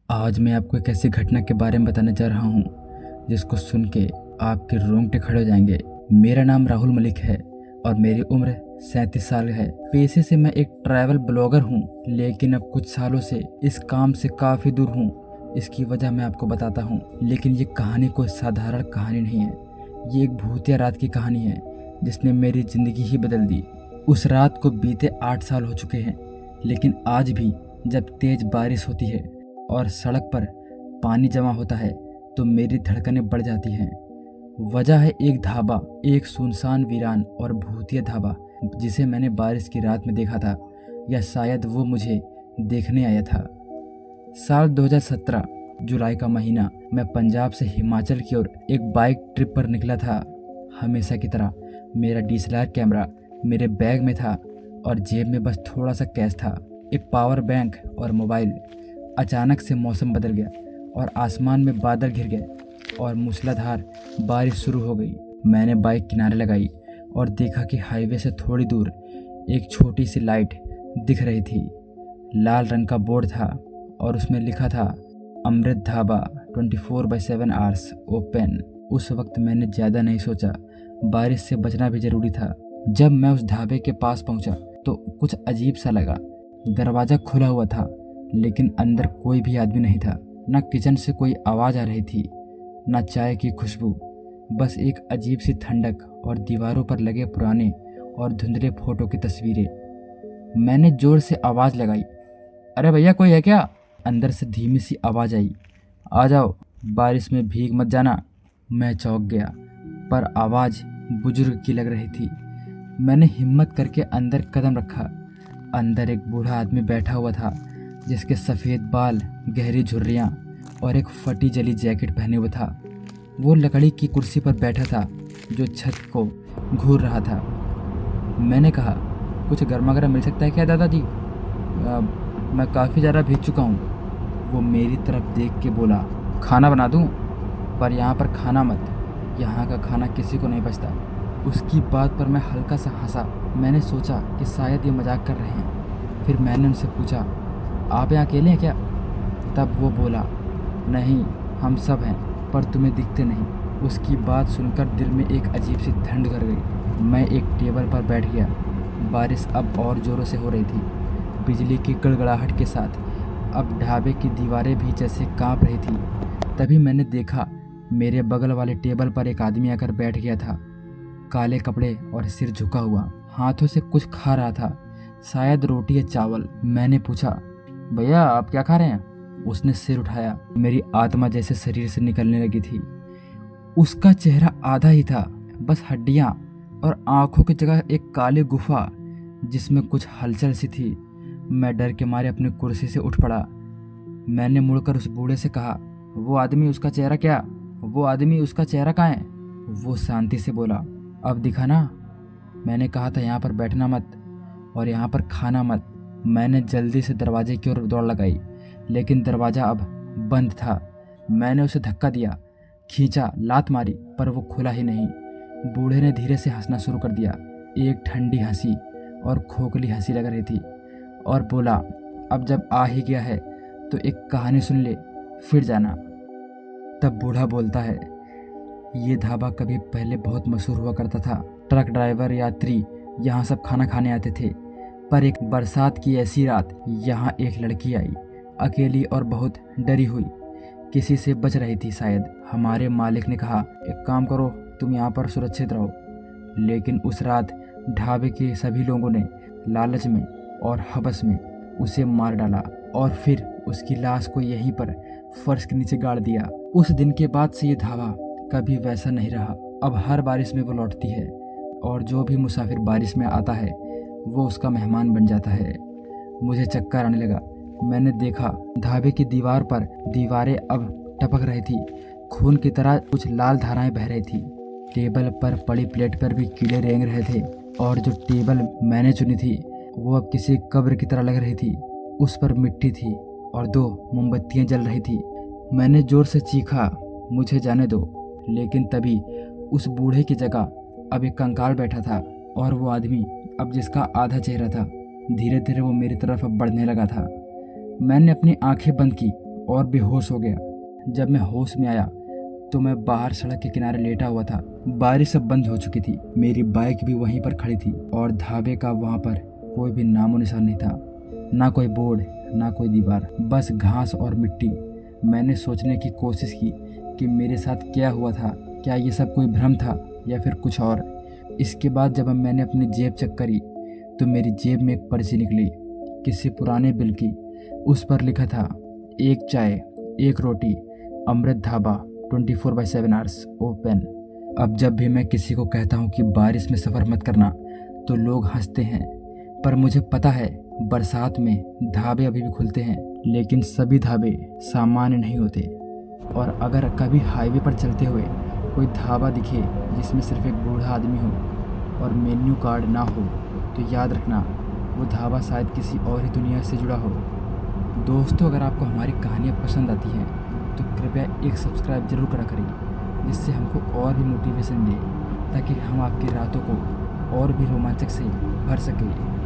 आज मैं आपको एक ऐसी घटना के बारे में बताने जा रहा हूँ जिसको सुन के आपके रोंगटे खड़े हो जाएंगे। मेरा नाम राहुल मलिक है और मेरी उम्र 37 साल है। पेशे से मैं एक ट्रैवल ब्लॉगर हूँ, लेकिन अब कुछ सालों से इस काम से काफ़ी दूर हूँ। इसकी वजह मैं आपको बताता हूँ, लेकिन ये कहानी कोई साधारण कहानी नहीं है। ये एक भूतिया रात की कहानी है जिसने मेरी ज़िंदगी ही बदल दी। उस रात को बीते 8 साल हो चुके हैं, लेकिन आज भी जब तेज़ बारिश होती है और सड़क पर पानी जमा होता है तो मेरी धड़कनें बढ़ जाती हैं। वजह है एक ढाबा, एक सुनसान वीरान और भूतिया ढाबा जिसे मैंने बारिश की रात में देखा था, या शायद वो मुझे देखने आया था। साल 2017 जुलाई का महीना, मैं पंजाब से हिमाचल की ओर एक बाइक ट्रिप पर निकला था। हमेशा की तरह मेरा डीएसएलआर कैमरा मेरे बैग में था और जेब में बस थोड़ा सा कैश था, एक पावर बैंक और मोबाइल। अचानक से मौसम बदल गया और आसमान में बादल घिर गए और मूसलाधार बारिश शुरू हो गई। मैंने बाइक किनारे लगाई और देखा कि हाईवे से थोड़ी दूर एक छोटी सी लाइट दिख रही थी। लाल रंग का बोर्ड था और उसमें लिखा था अमृत ढाबा 24/7 आवर्स ओपन। उस वक्त मैंने ज़्यादा नहीं सोचा, बारिश से बचना भी ज़रूरी था। जब मैं उस ढाबे के पास पहुंचा तो कुछ अजीब सा लगा। दरवाज़ा खुला हुआ था, लेकिन अंदर कोई भी आदमी नहीं था। न किचन से कोई आवाज़ आ रही थी, न चाय की खुशबू, बस एक अजीब सी ठंडक और दीवारों पर लगे पुराने और धुंधले फोटो की तस्वीरें। मैंने ज़ोर से आवाज़ लगाई, अरे भैया कोई है क्या? अंदर से धीमी सी आवाज़ आई, आ जाओ, बारिश में भीग मत जाना। मैं चौंक गया, पर आवाज़ बुजुर्ग की लग रही थी। मैंने हिम्मत करके अंदर कदम रखा। अंदर एक बूढ़ा आदमी बैठा हुआ था जिसके सफ़ेद बाल, गहरी झुर्रियाँ और एक फटी जली जैकेट पहने हुए था। वो लकड़ी की कुर्सी पर बैठा था जो छत को घूर रहा था। मैंने कहा, कुछ गर्मा गर्म मिल सकता है क्या दादाजी? मैं काफ़ी ज़्यादा भीग चुका हूँ। वो मेरी तरफ देख के बोला, खाना बना दूँ? पर यहाँ पर खाना मत, यहाँ का खाना किसी को नहीं बचता। उसकी बात पर मैं हल्का सा हंसा। मैंने सोचा कि शायद ये मजाक कर रहे हैं। फिर मैंने उनसे पूछा, आप यहाँ अकेले हैं क्या? तब वो बोला, नहीं, हम सब हैं, पर तुम्हें दिखते नहीं। उसकी बात सुनकर दिल में एक अजीब सी ठंड कर गई। मैं एक टेबल पर बैठ गया। बारिश अब और ज़ोरों से हो रही थी, बिजली की गड़गड़ाहट के साथ। अब ढाबे की दीवारें भी जैसे कांप रही थी। तभी मैंने देखा, मेरे बगल वाले टेबल पर एक आदमी आकर बैठ गया था। काले कपड़े और सिर झुका हुआ, हाथों से कुछ खा रहा था, शायद रोटी या चावल। मैंने पूछा, भैया आप क्या खा रहे हैं? उसने सिर उठाया। मेरी आत्मा जैसे शरीर से निकलने लगी थी। उसका चेहरा आधा ही था, बस हड्डियां और आंखों की जगह एक काली गुफा जिसमें कुछ हलचल सी थी। मैं डर के मारे अपनी कुर्सी से उठ पड़ा। मैंने मुड़कर उस बूढ़े से कहा, वो आदमी उसका चेहरा क्या? वो आदमी उसका चेहरा कहाँ है? वो शांति से बोला, अब दिखा ना? मैंने कहा था यहाँ पर बैठना मत और यहाँ पर खाना मत। मैंने जल्दी से दरवाजे की ओर दौड़ लगाई, लेकिन दरवाज़ा अब बंद था। मैंने उसे धक्का दिया, खींचा, लात मारी, पर वो खुला ही नहीं। बूढ़े ने धीरे से हंसना शुरू कर दिया, एक ठंडी हंसी और खोखली हंसी लग रही थी, और बोला, अब जब आ ही गया है तो एक कहानी सुन ले, फिर जाना। तब बूढ़ा बोलता है, ये ढाबा कभी पहले बहुत मशहूर हुआ करता था। ट्रक ड्राइवर, यात्री यहाँ सब खाना खाने आते थे। पर एक बरसात की ऐसी रात यहाँ एक लड़की आई, अकेली और बहुत डरी हुई, किसी से बच रही थी शायद। हमारे मालिक ने कहा, एक काम करो, तुम यहाँ पर सुरक्षित रहो। लेकिन उस रात ढाबे के सभी लोगों ने लालच में और हवस में उसे मार डाला और फिर उसकी लाश को यहीं पर फर्श के नीचे गाड़ दिया। उस दिन के बाद से ये ढाबा कभी वैसा नहीं रहा। अब हर बारिश में वो लौटती है और जो भी मुसाफिर बारिश में आता है वो उसका मेहमान बन जाता है। मुझे चक्कर आने लगा। मैंने देखा, ढाबे की दीवार पर दीवारें अब टपक रही थी, खून की तरह कुछ लाल धाराएं बह रही थी। टेबल पर पड़ी प्लेट पर भी कीड़े रेंग रहे थे, और जो टेबल मैंने चुनी थी वो अब किसी कब्र की तरह लग रही थी। उस पर मिट्टी थी और 2 मोमबत्तियां जल रही थी। मैंने जोर से चीखा, मुझे जाने दो। लेकिन तभी उस बूढ़े की जगह अब एक कंकाल बैठा था, और वो आदमी अब जिसका आधा चेहरा था, धीरे धीरे वो मेरी तरफ अब बढ़ने लगा था। मैंने अपनी आंखें बंद की और बेहोश हो गया। जब मैं होश में आया तो मैं बाहर सड़क के किनारे लेटा हुआ था। बारिश अब बंद हो चुकी थी। मेरी बाइक भी वहीं पर खड़ी थी और ढाबे का वहाँ पर कोई भी नामो निशान नहीं था। ना कोई बोर्ड, ना कोई दीवार, बस घास और मिट्टी। मैंने सोचने की कोशिश की कि मेरे साथ क्या हुआ था। क्या ये सब कोई भ्रम था या फिर कुछ और। इसके बाद जब मैंने अपनी जेब चेक करी तो मेरी जेब में एक पर्ची निकली, किसी पुराने बिल की। उस पर लिखा था 1 चाय 1 रोटी, अमृत ढाबा, 24/7 आवर्स ओपन। अब जब भी मैं किसी को कहता हूँ कि बारिश में सफ़र मत करना तो लोग हंसते हैं, पर मुझे पता है बरसात में ढाबे अभी भी खुलते हैं, लेकिन सभी ढाबे सामान्य नहीं होते। और अगर कभी हाईवे पर चलते हुए कोई ढाबा दिखे जिसमें सिर्फ एक बूढ़ा आदमी हो और मेन्यू कार्ड ना हो तो याद रखना वो ढाबा शायद किसी और ही दुनिया से जुड़ा हो। दोस्तों, अगर आपको हमारी कहानियाँ पसंद आती हैं तो कृपया एक सब्सक्राइब जरूर करा करें, जिससे हमको और भी मोटिवेशन मिले ताकि हम आपकी रातों को और भी रोमांचक से भर सकें।